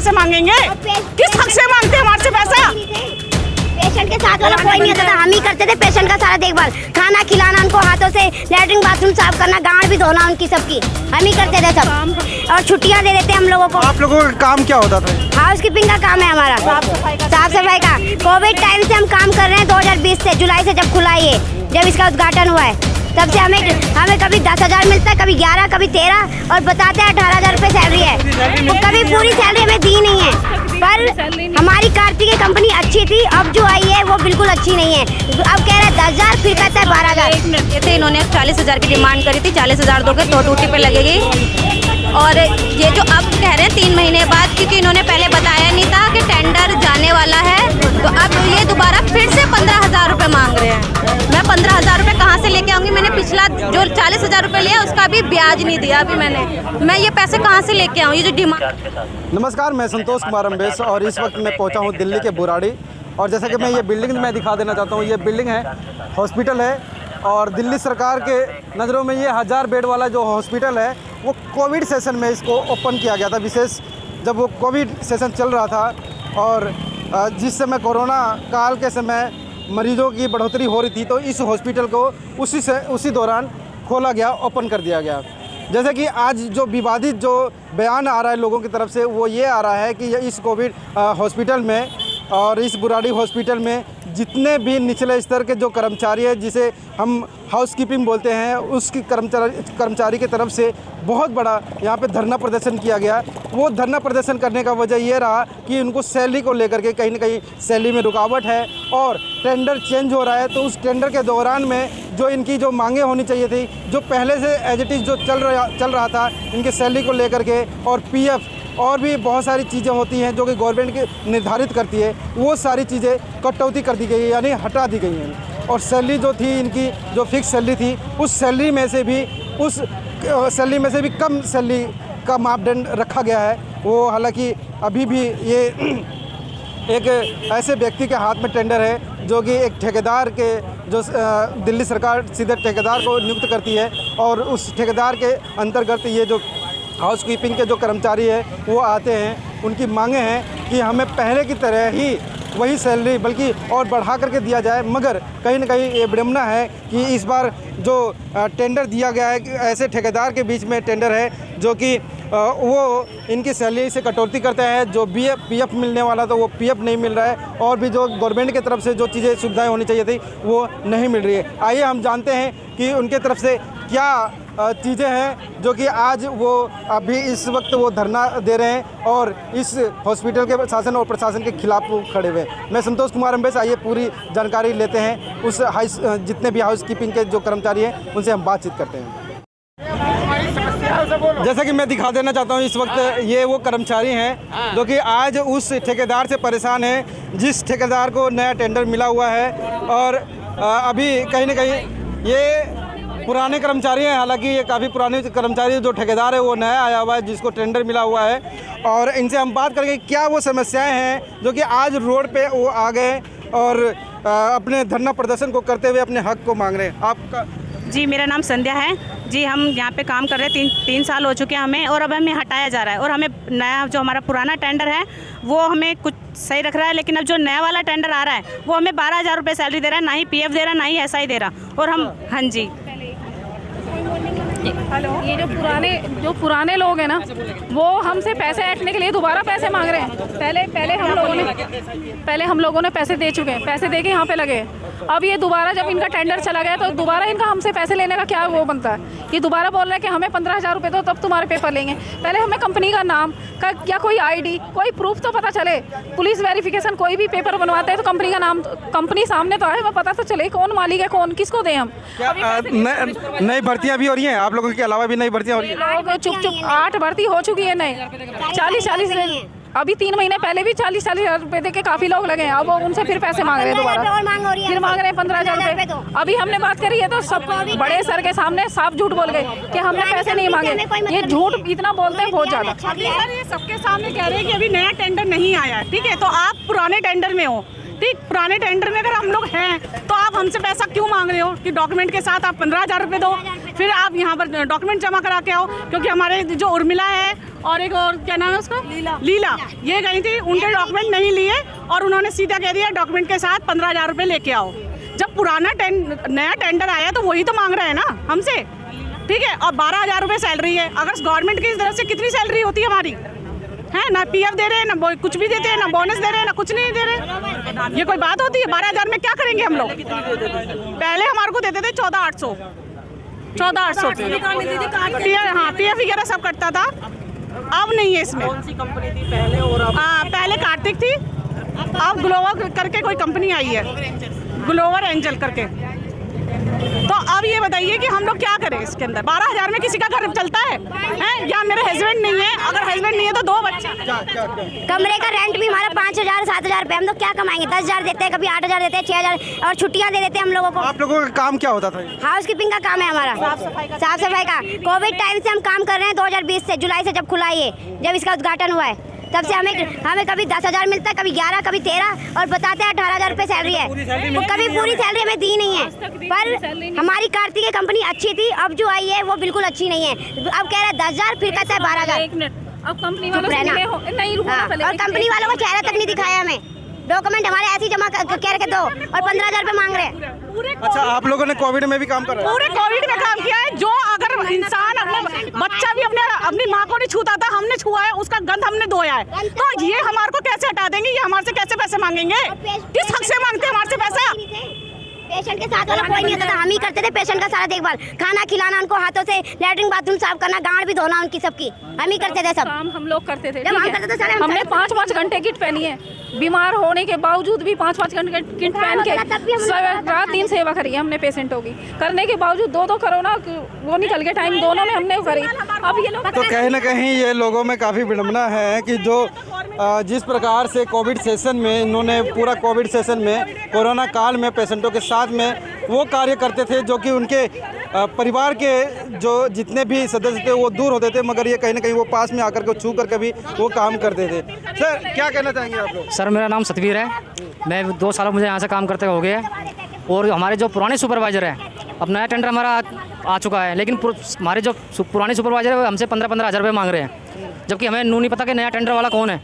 पैसे मांगेंगे? किस हक से मांगते हैं हमारे से पैसा? पेशेंट के साथ वाला कोई नहीं आता था, हम ही करते थे पेशेंट का सारा देखभाल, खाना खिलाना, उनको हाथों से लैट्रिन बाथरूम साफ करना, गांड भी धोना उनकी सबकी, हम ही करते थे सब। और छुट्टियां दे देते हम लोगों को। आप लोगों का काम क्या होता था? हाउस कीपिंग का काम है हमारा, साफ सफाई का। कोविड टाइम से हम काम कर रहे हैं, 2020 से, जुलाई से जब खुला ये, जब इसका उद्घाटन हुआ है, तब से हमें कभी 10,000 मिलता है, कभी 11, कभी 13, और बताते हैं 18,000 रुपये सैलरी है। तो कभी पूरी सैलरी हमें दी नहीं है। पर हमारी कार्तिक कंपनी अच्छी थी, अब जो आई है वो बिल्कुल अच्छी नहीं है। अब कह रहे हैं 10,000, फिर कहता है 12,000। ये थे, इन्होंने 40,000 की डिमांड करी थी, 40,000 दोगे तो टूटी पे लगेगी। और ये जो अब कह रहे हैं 3 महीने बाद, क्योंकि इन्होंने पहले बताया नहीं था कि टेंडर जाने वाला है, तो अब ये दोबारा फिर से 15,000 रुपये मांग रहे हैं। मैं 15,000 रुपये कहाँ से लेके आऊँगी? मैंने पिछला जो 40,000 रुपये लिया उसका भी ब्याज नहीं दिया अभी मैं ये पैसे कहाँ से लेके आऊँ? ये जो डिमांड। नमस्कार, मैं संतोष कुमार अम्बेस और इस वक्त मैं पहुंचा हूं दिल्ली के बुराड़ी। और जैसा कि मैं ये बिल्डिंग में दिखा देना चाहता हूं, ये बिल्डिंग है, हॉस्पिटल है, और दिल्ली सरकार के नज़रों में ये 1000 बेड वाला जो हॉस्पिटल है वो कोविड सेशन में इसको ओपन किया गया था, विशेष जब वो कोविड सेशन चल रहा था और जिस समय कोरोना काल के समय मरीजों की बढ़ोतरी हो रही थी, तो इस हॉस्पिटल को उसी दौरान खोला गया, ओपन कर दिया गया। जैसे कि आज जो विवादित जो बयान आ रहा है लोगों की तरफ से, वो ये आ रहा है कि इस कोविड हॉस्पिटल में और इस बुराड़ी हॉस्पिटल में जितने भी निचले स्तर के जो कर्मचारी हैं, जिसे हम हाउस कीपिंग बोलते हैं, उसकी कर्मचारी की तरफ से बहुत बड़ा यहाँ पे धरना प्रदर्शन किया गया। वो धरना प्रदर्शन करने का वजह ये रहा कि उनको सैलरी को लेकर के कहीं ना कहीं सैलरी में रुकावट है और टेंडर चेंज हो रहा है। तो उस टेंडर के दौरान में जो इनकी जो मांगें होनी चाहिए थी, जो पहले से एज इट इज़ जो चल रहा था इनके सैलरी को लेकर के, और पीएफ और भी बहुत सारी चीज़ें होती हैं जो कि गवर्नमेंट की निर्धारित करती है, वो सारी चीज़ें कटौती कर दी गई है, यानी हटा दी गई हैं। और सैलरी जो थी इनकी, जो फिक्स सैलरी थी, उस सैलरी में से भी कम सैलरी का मापदंड रखा गया है। वो हालांकि अभी भी ये एक ऐसे व्यक्ति के हाथ में टेंडर है जो कि एक ठेकेदार के, जो दिल्ली सरकार सीधे ठेकेदार को नियुक्त करती है, और उस ठेकेदार के अंतर्गत ये जो हाउस कीपिंग के जो कर्मचारी है वो आते हैं। उनकी मांगे हैं कि हमें पहले की तरह ही वही सैलरी बल्कि और बढ़ा करके दिया जाए, मगर कहीं ना कहीं ये विडंबना है कि इस बार जो टेंडर दिया गया है, ऐसे ठेकेदार के बीच में टेंडर है जो कि वो इनकी सैलरी से कटौती करता है। जो पीएफ मिलने वाला था वो पीएफ नहीं मिल रहा है, और भी जो गवर्नमेंट की तरफ से जो चीज़ें सुविधाएं होनी चाहिए थी वो नहीं मिल रही है। आइए हम जानते हैं कि उनके तरफ से क्या चीज़ें हैं जो कि आज वो अभी इस वक्त वो धरना दे रहे हैं और इस हॉस्पिटल के शासन और प्रशासन के खिलाफ वो खड़े हुए हैं। मैं संतोष कुमार अम्बेस, आइए पूरी जानकारी लेते हैं उस जितने भी हाउस कीपिंग के जो कर्मचारी हैं उनसे हम बातचीत करते हैं। जैसा कि मैं दिखा देना चाहता हूँ, इस वक्त ये वो कर्मचारी हैं जो कि आज उस ठेकेदार से परेशान हैं जिस ठेकेदार को नया टेंडर मिला हुआ है, और अभी कहीं ना कहीं ये पुराने कर्मचारी हैं। हालांकि ये काफ़ी पुराने कर्मचारी, जो ठेकेदार है वो नया आया हुआ है जिसको टेंडर मिला हुआ है, और इनसे हम बात करेंगे क्या वो समस्याएं हैं जो कि आज रोड पे वो आ गए और अपने धरना प्रदर्शन को करते हुए अपने हक को मांग रहे हैं। आपका? जी, मेरा नाम संध्या है जी। हम यहाँ पे काम कर रहे हैं, तीन साल हो चुके हैं हमें, और अब हमें हटाया जा रहा है, और हमें नया जो हमारा पुराना टेंडर है वो हमें कुछ सही रख रहा है, लेकिन अब जो नया वाला टेंडर आ रहा है वो हमें 12,000 रुपये सैलरी दे रहा है, ना ही पीएफ दे रहा, ना ही एसआई दे रहा। और हम, हाँ जी, हेलो, ये जो पुराने लोग हैं ना, वो हमसे पैसे ऐंठने के लिए दोबारा पैसे मांग रहे हैं। पहले हम लोगों ने पैसे दे चुके हैं, पैसे दे के यहाँ पे लगे। अब ये दोबारा जब इनका टेंडर चला गया तो दोबारा इनका हमसे पैसे लेने का क्या वो बनता है? ये दोबारा बोल रहे हैं कि हमें 15,000 रुपये दो तब तुम्हारे पेपर लेंगे। पहले हमें कंपनी का नाम का या कोई आईडी, कोई प्रूफ तो पता चले। पुलिस वेरिफिकेशन कोई भी पेपर बनवाते हैं तो कंपनी का नाम, कंपनी सामने तो आए, पता तो चले कौन मालिक है, कौन किसको दें हम। नई भर्तियाँ भी हो रही हैं आप लोगों के अलावा भी नई भर्तियाँ हो रही हैं? लोग चुप 8 भर्ती हो चुकी है नई, 40 अभी 3 महीने पहले भी 40,000 रुपए दे के काफी लोग लगे हैं। अब वो उनसे फिर पैसे मांग रहे हैं दोबारा, फिर मांग रहे हैं 15,000 रुपए। अभी हमने बात करी है तो सब बड़े सर के सामने साफ झूठ बोल गए कि हमने पैसे नहीं मांगे। ये झूठ इतना बोलते हैं बहुत ज्यादा। ये सबके सामने कह रहे हैं कि अभी नया टेंडर नहीं आया, ठीक है, तो आप पुराने टेंडर में हो, ठीक, पुराने टेंडर में अगर हम लोग हैं तो आप हमसे पैसा क्यों मांग रहे हो कि डॉक्यूमेंट के साथ आप 15,000 रुपये दो, फिर आप यहाँ पर डॉक्यूमेंट जमा करा के आओ, क्योंकि हमारे जो उर्मिला है और एक और क्या नाम है उसका, लीला। ये गई थी, उनके डॉक्यूमेंट नहीं लिए और उन्होंने सीधा कह दिया डॉक्यूमेंट के साथ 15,000 रुपये लेके आओ। जब पुराना नया टेंडर आया तो वही तो मांग रहे हैं ना हमसे, ठीक है। और 12,000 रुपये सैलरी है। अगर गवर्नमेंट की तरफ से कितनी सैलरी होती है हमारी, है ना? PF दे रहे हैं, ना कुछ भी देते हैं, ना बोनस दे रहे हैं, ना कुछ नहीं दे रहे। ये कोई बात होती है? 12,000 में क्या करेंगे हम लोग? पहले हमारे को देते थे 14,800 हाँ, PF वगैरह सब कटता था। अब नहीं है इसमें। कौन सी कंपनी थी पहले और अब? पहले कार्तिक थी, अब ग्लोवर करके कोई कंपनी आई है, ग्लोवर एंजल करके। तो अब ये बताइए कि हम लोग क्या करें इसके अंदर? 12,000 में किसी का घर चलता है? या मेरे हस्बैंड नहीं है, अगर हस्बैंड नहीं है तो 2 बच्चे। कमरे का रेंट भी हमारा 5,000 7,000 रुपये। हम लोग क्या कमाएंगे? 10,000 देते हैं, कभी 8,000 देते हैं, 6,000, और छुट्टियां दे देते हैं हम लोगों को। आप लोगों का काम क्या होता था? हाउस कीपिंग का काम है हमारा, साफ सफाई का। कोविड टाइम से हम काम कर रहे हैं, 2020 से, जुलाई से जब खुला ये, जब इसका उद्घाटन हुआ है, तब से हमें कभी 10,000 मिलता है, कभी 11, कभी 13, और बताते हैं 18,000 रुपये सैलरी है। तो कभी पूरी सैलरी हमें दी नहीं है। पर हमारी कार्तिक कंपनी अच्छी थी, अब जो आई है वो बिल्कुल अच्छी नहीं है। अब कह रहा है 10,000, फिर कहता है 12,000। अब कंपनी वालों से मिले हो नहीं, रुको ना पहले। और कंपनी वालों को चेहरा तक नहीं दिखाया हमें, डॉक्यूमेंट हमारे ऐसे ही जमा कह के दो, और 15,000 रुपये मांग रहे हैं। अच्छा, आप लोगों ने कोविड में भी काम करा? पूरे कोविड में काम किया है। जो अगर इंसान अपने बच्चा भी अपनी माँ को नहीं छूता था, हमने छुआ है, उसका गंध हमने धोया है। तो ये हमारे को कैसे हटा देंगे? ये हमारे से कैसे पैसे मांगेंगे? किस हक से मांगते हैं हमारे से पैसा? पेशेंट के साथ वाला कोई नहीं होता था, हम ही करते थे पेशेंट का सारा देखभाल, खाना खिलाना, उनको हाथों से लैट्रिन बाथरूम साफ करना, गांड भी धोना उनकी सबकी, हम ही करते थे सब काम हम लोग करते थे। जब हम करते थे सारे हमने 5-5 घंटे किट पहनी है, बीमार होने के बावजूद भी 5-5 घंटे किट पहन के रात दिन सेवा करी है हमने पेशेंटों की। करने के बावजूद 2 कोरोना वो निकल गए टाइम, दोनों में हमने करी। अब ये लोग तो कहीं ना कहीं ये लोगों में काफ़ी विडम्बना है कि जो जिस प्रकार से कोविड सेशन में इन्होंने पूरा कोविड सेशन में कोरोना काल में पेशेंटों के साथ में वो कार्य करते थे, जो कि उनके परिवार के जो जितने भी सदस्य थे वो दूर होते थे, मगर ये कहीं ना कहीं वो पास में आकर के छू करके भी वो काम करते थे। सर, क्या कहना चाहेंगे आप लोग? सर, मेरा नाम सतवीर है। मैं 2 साल मुझे यहाँ से काम करते हो गए। और हमारे जो पुराने सुपरवाइज़र हैं, अब नया टेंडर हमारा आ चुका है, लेकिन हमारे जो पुराने सुपरवाइज़र है वो हमसे 15,000 रुपये मांग रहे हैं, जबकि हमें नहीं पता कि नया टेंडर वाला कौन है।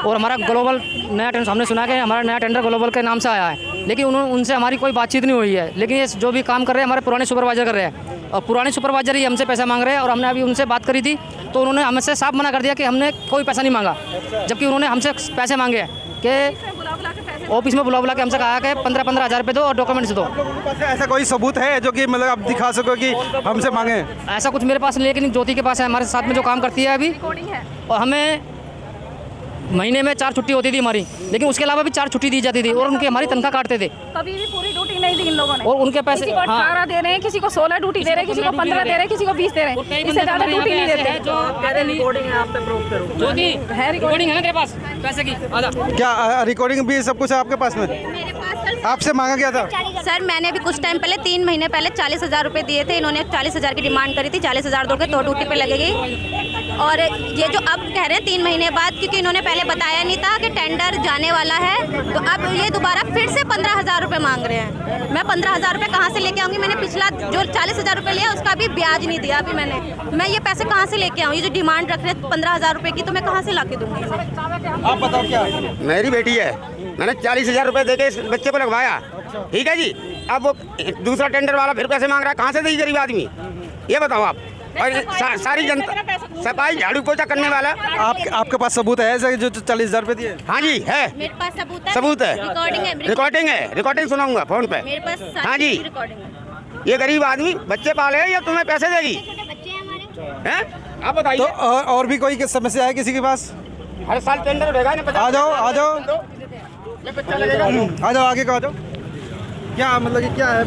और हमारा ग्लोबल नया टेंडर, हमने सुना कि हमारा नया टेंडर ग्लोबल के नाम से आया है, लेकिन उनसे हमारी कोई बातचीत नहीं हुई है। लेकिन ये जो भी काम कर रहे हैं हमारे पुराने सुपरवाइज़र कर रहे हैं, और पुराने सुपरवाइज़र ही हमसे पैसा मांग रहे हैं। और हमने अभी उनसे बात करी थी तो उन्होंने हमसे साफ मना कर दिया कि हमने कोई पैसा नहीं मांगा, जबकि उन्होंने हमसे पैसे मांगे हैं कि ऑफिस में बुला के हमसे कहा कि 15,000 रुपये दो और डॉक्यूमेंट्स दो। ऐसा कोई सबूत है जो कि मतलब आप दिखा सको कि हमसे मांगे? ऐसा कुछ मेरे पास नहीं, लेकिन ज्योति के पास है, हमारे साथ में जो काम करती है अभी। और हमें महीने में 4 छुट्टी होती थी हमारी, लेकिन उसके अलावा भी 4 छुट्टी दी जाती थी, और उनकी हमारी तनख्वाह काटते थे। कभी भी पूरी ड्यूटी नहीं दी इन लोगों ने। और उनके पैसे किसी को 18 दे रहे हैं, किसी को 16 ड्यूटी दे रहे हैं, किसी को 15 दे रहे हैं, किसी को 20 दे रहे हैं, इससे ज़्यादा ड्यूटी नहीं देते। रिकॉर्डिंग है आप पे प्रूफ करूँ? ज्योति है, रिकॉर्डिंग है ना तेरे पास पैसे की? क्या रिकॉर्डिंग भी सब कुछ है आपके पास में? आपसे मांगा गया था? सर, मैंने भी कुछ टाइम पहले 3 महीने पहले 40,000 रुपये दिए थे। इन्होंने 40,000 की डिमांड करी थी, 40,000 दोगे तो ड्यूटी पे लगेगी। और ये जो अब कह रहे हैं 3 महीने बाद, क्योंकि इन्होंने पहले बताया नहीं था कि टेंडर जाने वाला है, तो अब ये दोबारा फिर से 15,000 रुपये मांग रहे हैं। मैं 15,000 रुपये कहाँ से लेके आऊँगी? मैंने पिछला जो 40,000 रुपये लिया उसका भी ब्याज नहीं दिया अभी मैं ये पैसे कहाँ से लेके आऊँ? ये जो डिमांड रख रहे हैं 15,000 रुपये की, तो मैं कहाँ से ला के दूँगी? आप बताओ क्या है? मेरी बेटी है, मैंने 40,000 रुपये देके इस बच्चे को लगवाया, ठीक है जी। अब वो दूसरा टेंडर वाला फिर पैसे मांग रहा है, कहाँ से देगी गरीब आदमी? ये बताओ आप। और सारी जनता, सफाई झाड़ू पोछा करने वाला। आपके पास सबूत है ऐसा जो 40,000 रुपये दिए? हाँ जी है, मेरे पास सबूत है, रिकॉर्डिंग सुनाऊंगा फोन पे। मेरे पास हाँ जी, ये गरीब आदमी बच्चे पाले या तुम्हें पैसे देगी? हैं? आप बताइए। तो और भी कोई समस्या है किसी के पास? हर साल टेंडर भेगा ना। आ जाओ आ जाओ आ जाओ, आगे का आ जाओ। क्या मतलब कि क्या है?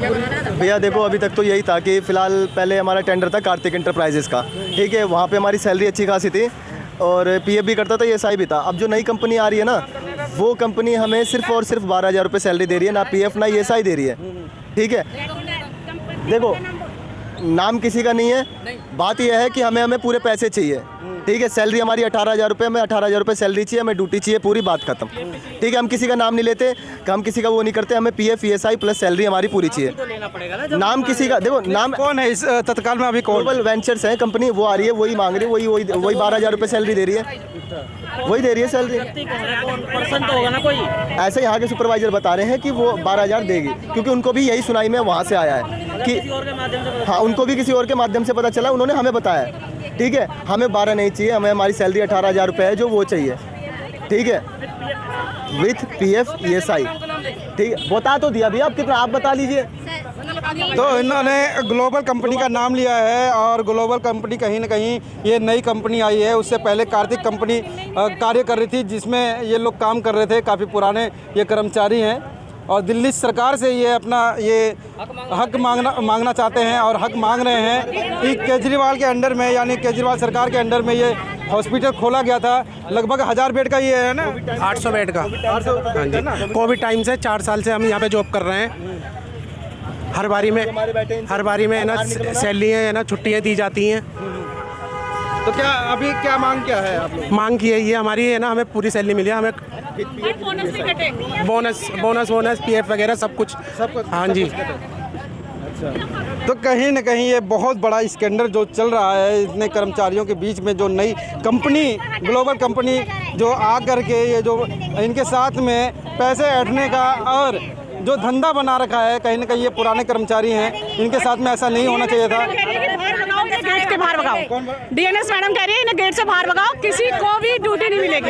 भैया देखो, अभी तक तो यही था कि फ़िलहाल पहले हमारा टेंडर था कार्तिक इंटरप्राइजेज़ का, ठीक है। वहाँ पे हमारी सैलरी अच्छी खासी थी और PF भी करता था, ESI भी था। अब जो नई कंपनी आ रही है ना, वो कंपनी हमें सिर्फ और सिर्फ 12,000 रुपये सैलरी दे रही है, ना PF ना ESI दे रही है, ठीक है। देखो, नाम किसी का नहीं है, बात यह है कि हमें पूरे पैसे चाहिए, ठीक है, सैलरी हमारी 18,000 रुपये, हमें 18,000 रुपये सैलरी चाहिए, हमें ड्यूटी चाहिए, पूरी बात खत्म। ठीक है, हम किसी का नाम नहीं लेते, हम किसी का वो नहीं करते, हमें PF ESI प्लस सैलरी हमारी पूरी चाहिए। नाम किसी का देखो, नाम कौन है इस तत्काल में अभी? ग्लोबल वेंचर्स है कंपनी, वो आ रही है, वही मांग रही है, वही 12,000 रुपये सैलरी दे रही है, वही दे रही है सैलरी। पर्सन तो होगा ना कोई। ऐसे यहाँ के सुपरवाइजर बता रहे हैं कि वो 12,000 देगी, क्योंकि उनको भी यही सुनाई में वहाँ से आया है कि हाँ, उनको भी किसी और के माध्यम से पता चला, उन्होंने हमें बताया। ठीक है, हमें 12 नहीं चाहिए, हमें हमारी सैलरी 18,000 रुपये है जो वो चाहिए। ठीक है, विथ PF ESI। ठीक है, बता तो दिया भैया, आप कितना आप बता लीजिए। तो इन्होंने ग्लोबल कंपनी का नाम लिया है, और ग्लोबल कंपनी कहीं ना कहीं ये नई कंपनी आई है। उससे पहले कार्तिक कंपनी कार्य कर रही थी, जिसमें ये लोग काम कर रहे थे। काफ़ी पुराने ये कर्मचारी हैं, और दिल्ली सरकार से ये अपना ये हक मांगना चाहते हैं, और हक मांग रहे हैं कि केजरीवाल के अंडर में, यानी केजरीवाल सरकार के अंडर में ये हॉस्पिटल खोला गया था। लगभग 1000 बेड का ये है ना, 800 बेड का। हाँ जी, कोविड टाइम से 4 साल से हम यहाँ पे जॉब कर रहे हैं। हर बारी में है ना सैलरी है ना, छुट्टियाँ दी जाती हैं। तो क्या अभी क्या मांग क्या है आप लोग? मांग की है ये हमारी है ना, हमें पूरी सैलरी मिली है, हमें बोनस PF वगैरह सब कुछ। हाँ जी। तो कहीं ना कहीं ये बहुत बड़ा स्कैंडल जो चल रहा है इतने कर्मचारियों के बीच में, जो नई कंपनी ग्लोबल कंपनी जो आ करके ये जो इनके साथ में पैसे ऐंठने का और जो धंधा बना रखा है, कहीं ना कहीं ये पुराने कर्मचारी हैं, इनके साथ में ऐसा नहीं होना चाहिए था। गेट के बाहर भगाओ। DNS मैडम कह रही है इन्हें गेट से बाहर भगाओ, किसी को भी ड्यूटी नहीं मिलेगी।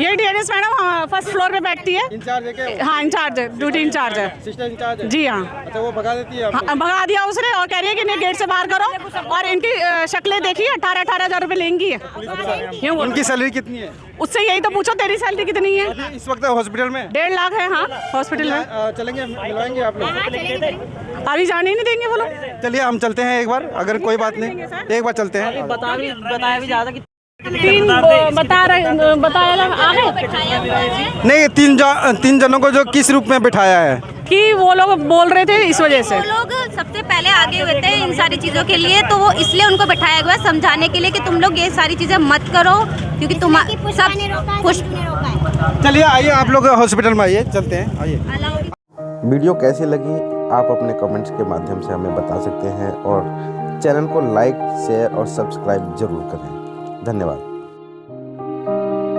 ये DNS मैडम फर्स्ट फ्लोर पे बैठती है। इंचार्ज है क्या? हाँ, इंचार्ज है, ड्यूटी इंचार्ज है। सिस्टर इंचार्ज है? जी हाँ। अच्छा, वो भगा देती है? हाँ, भगा दिया उसने, और कह रही है कि इन्हें गेट से बाहर करो, और इनकी शक्लें देखिए, 18,000 रुपये लेंगी। उनकी सैलरी कितनी है? उससे यही तो पूछो, तेरी सैलरी कितनी है? इस वक्त हॉस्पिटल में 1.5 लाख है। हाँ, हॉस्पिटल में। चलेंगे, मिलवाएंगे आप लोग? अभी जाने ही नहीं देंगे वो लोग। चलिए हम चलते हैं एक बार, अगर कोई बात नहीं, एक बार चलते हैं। बताया भी ज़्यादा कि नहीं, तीन जनों को जो किस रूप में बिठाया है कि वो लोग बोल रहे थे, इस वजह से वो लोग सबसे पहले आगे हुए थे इन सारी चीज़ों के लिए, तो वो इसलिए उनको बैठाया गया समझाने के लिए कि तुम लोग ये सारी चीज़ें मत करो, क्योंकि तुम सब कुछ। चलिए आइए, आप लोग हॉस्पिटल में आइए, चलते हैं, आइए। वीडियो कैसी लगी आप अपने कमेंट्स के माध्यम से हमें बता सकते हैं, और चैनल को लाइक, शेयर और सब्सक्राइब जरूर करें। धन्यवाद।